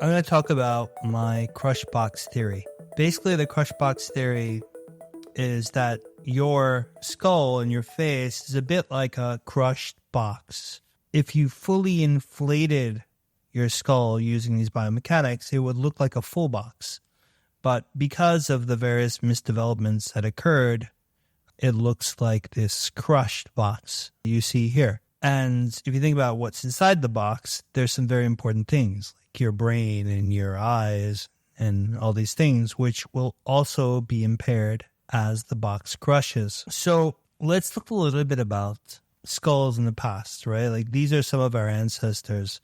I'm going to talk about my crush box theory. Basically, the crush box theory is that your skull and your face is a bit like a crushed box. If you fully inflated your skull using these biomechanics, it would look like a full box. But because of the various misdevelopments that occurred, it looks like this crushed box you see here. And if you think about what's inside the box, there's some very important things like your brain and your eyes and all these things, which will also be impaired as the box crushes. So let's look a little bit about skulls in the past, right? Like these are some of our ancestors.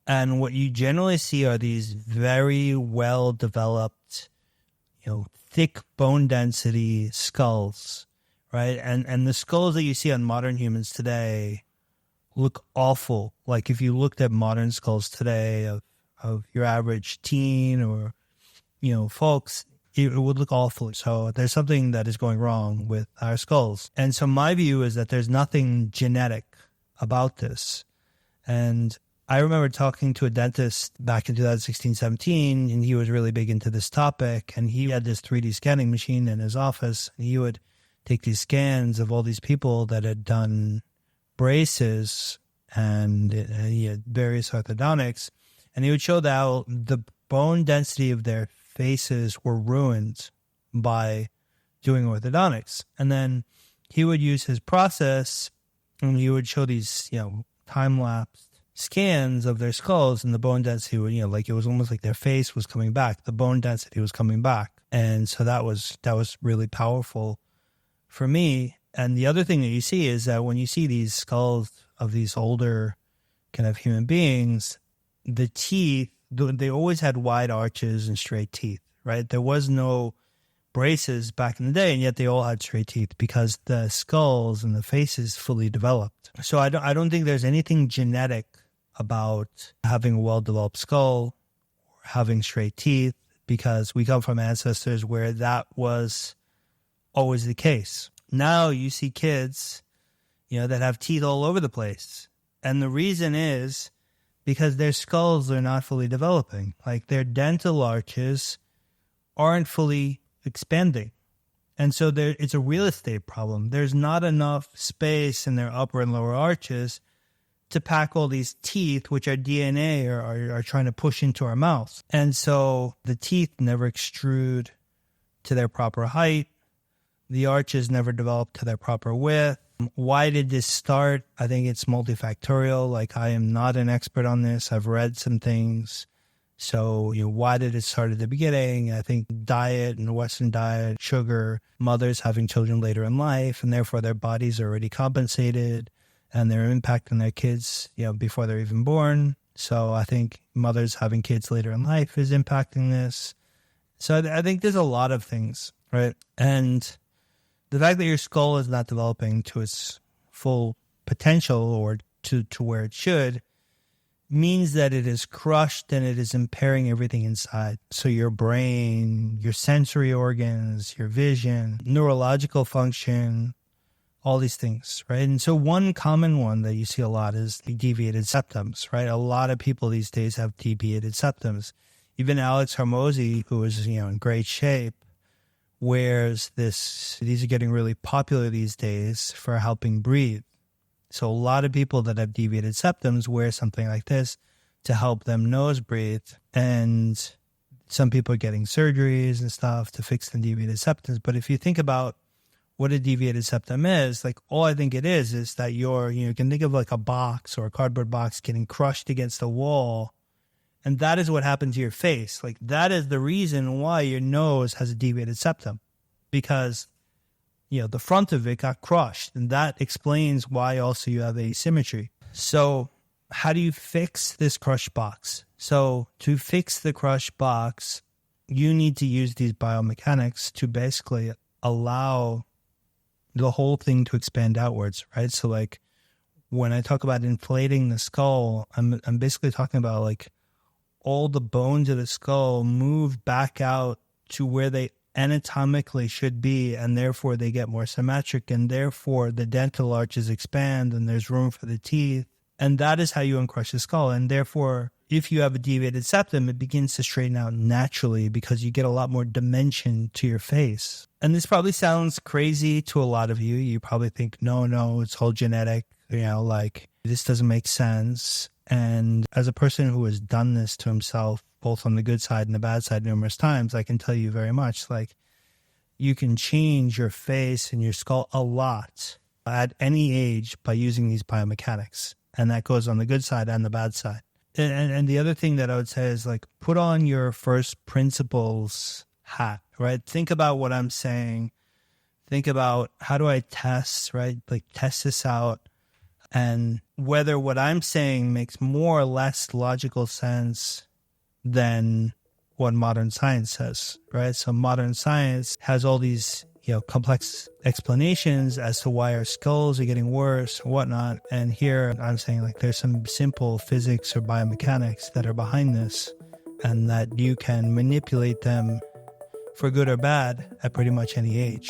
And what you generally see are these very well-developed, thick bone density skulls, right? And the skulls that you see on modern humans today look awful. Like if you looked at modern skulls today of your average teen or, folks, it would look awful. So there's something that is going wrong with our skulls. And so my view is that there's nothing genetic about this. And I remember talking to a dentist back in 2016-17, and he was really big into this topic. And he had this 3D scanning machine in his office. And he would take these scans of all these people that had done braces and he had various orthodontics. And he would show that the bone density of their faces were ruined by doing orthodontics. And then he would use his process and he would show these, time-lapse scans of their skulls, and the bone density would, like it was almost like their face was coming back. The bone density was coming back. And so that was really powerful for me. And the other thing that you see is that when you see these skulls of these older kind of human beings, the teeth, they always had wide arches and straight teeth, right? There was no braces back in the day, and yet they all had straight teeth because the skulls and the faces fully developed. So I don't think there's anything genetic about having a well-developed skull or having straight teeth, because we come from ancestors where that was always the case. Now you see kids, that have teeth all over the place. And the reason is because their skulls are not fully developing. Like their dental arches aren't fully expanding. And so it's a real estate problem. There's not enough space in their upper and lower arches to pack all these teeth, which our DNA are trying to push into our mouths. And so the teeth never extrude to their proper height. The arches never develop to their proper width. Why did this start? I think it's multifactorial. Like I am not an expert on this. I've read some things. So, why did it start at the beginning? I think diet and the Western diet, sugar, mothers having children later in life, and therefore their bodies are already compensated and they're impacting their kids, before they're even born. So I think mothers having kids later in life is impacting this. So I think there's a lot of things, right? And the fact that your skull is not developing to its full potential or to where it should means that it is crushed and it is impairing everything inside. So your brain, your sensory organs, your vision, neurological function, all these things, right? And so one common one that you see a lot is the deviated septums, right? A lot of people these days have deviated septums. Even Alex Hormozy, who is, in great shape, wears this. These are getting really popular these days for helping breathe. So a lot of people that have deviated septums wear something like this to help them nose breathe. And some people are getting surgeries and stuff to fix the deviated septums. But if you think about what a deviated septum is, like all I think it is that you can think of like a box or a cardboard box getting crushed against a wall. And that is what happened to your face. Like that is the reason why your nose has a deviated septum, because the front of it got crushed, and that explains why also you have asymmetry. So how do you fix this crushed box? So to fix the crushed box, you need to use these biomechanics to basically allow the whole thing to expand outwards, right? So like when I talk about inflating the skull, I'm basically talking about like all the bones of the skull move back out to where they anatomically should be, and therefore they get more symmetric, and therefore the dental arches expand and there's room for the teeth. And that is how you uncrush the skull. And therefore if you have a deviated septum, it begins to straighten out naturally because you get a lot more dimension to your face. And this probably sounds crazy to a lot of you. You probably think, no, it's all genetic, like this doesn't make sense. And as a person who has done this to himself, both on the good side and the bad side numerous times, I can tell you very much, like, you can change your face and your skull a lot at any age by using these biomechanics. And that goes on the good side and the bad side. And the other thing that I would say is, like, put on your first principles hat, right? Think about what I'm saying. Think about, how do I test, right? Like, test this out. And whether what I'm saying makes more or less logical sense than what modern science says, right? So modern science has all these, complex explanations as to why our skulls are getting worse or whatnot. And here I'm saying, like, there's some simple physics or biomechanics that are behind this, and that you can manipulate them for good or bad at pretty much any age.